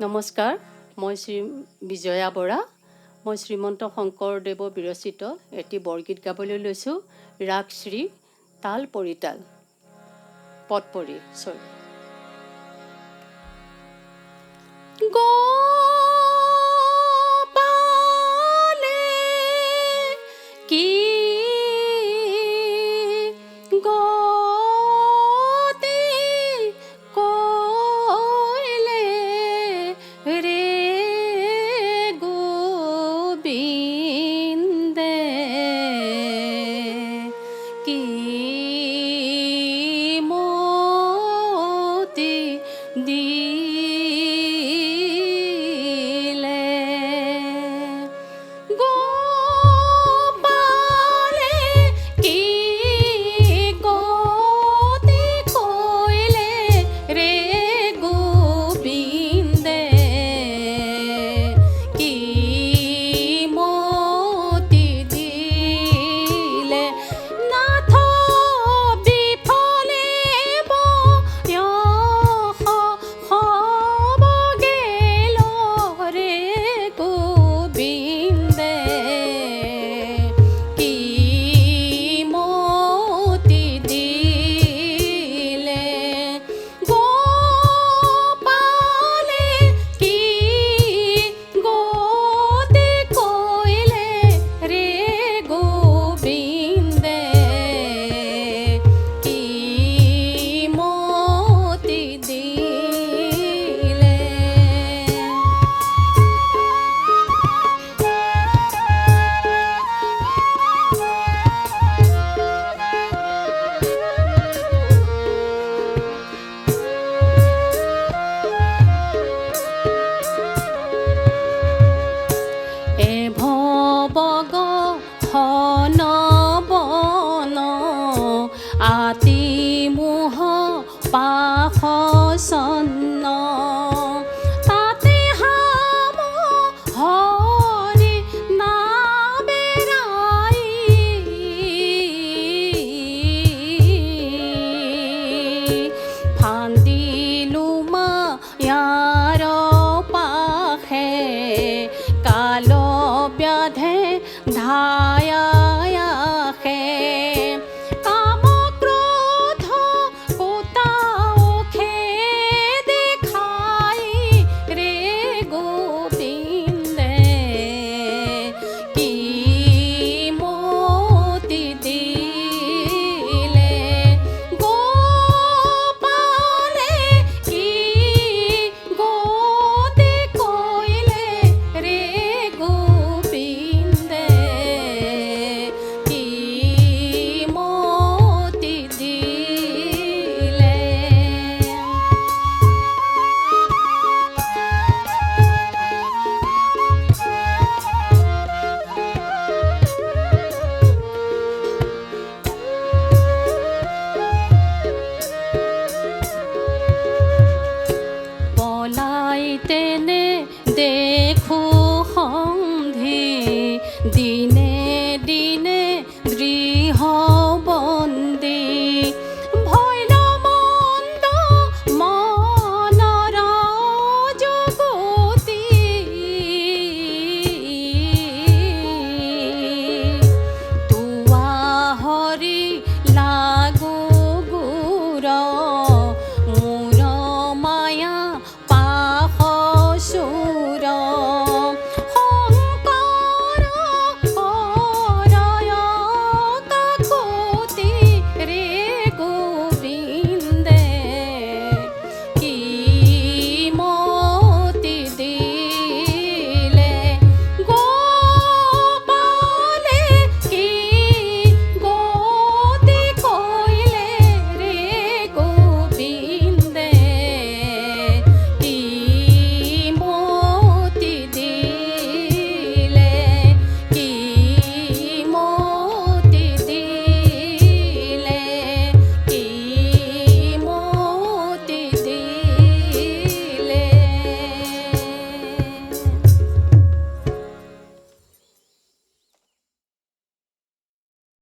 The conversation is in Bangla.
নমস্কাৰ, মই শ্ৰী বিজয়া বৰা। মই শ্ৰীমন্ত শংকৰদেৱ বিৰচিত এটি বৰগীত গাবলৈ লৈছোঁ। ৰাগ শ্ৰী, তাল পৰিতাল, পদপৰি চৰি। গোপালে কি গতি কৰিলে ৰে গোবিন্দে, কি মতি দিলে। গোপালে কি গতি কৰিলে ৰে গোবিন্দে, কি মতি দিলে। নাথ বিফলে বয়স হব গেল ৰে গোবিন্দে, কি মতি দিলে। গোপালে কি গতি কৰিলে ৰে গোবিন্দে, কি মতি দিলে। ভৱগ হন বন আতি মোহ পাশ চন্ন, তাতে হাম হৰি নাবেৰাই। ফান্দিলো মায়াৰ পাশে কাল ব্যাধে ধায়ায়াখে। কাম ক্ৰোধ কুতাওখে দেখাই ৰে গোবিন্দে, কি মতি দিলে। গোপালে কি গতি কৰিলে ৰে গোবিন্দে, কি মতি দিলে। পলাই তেনে দে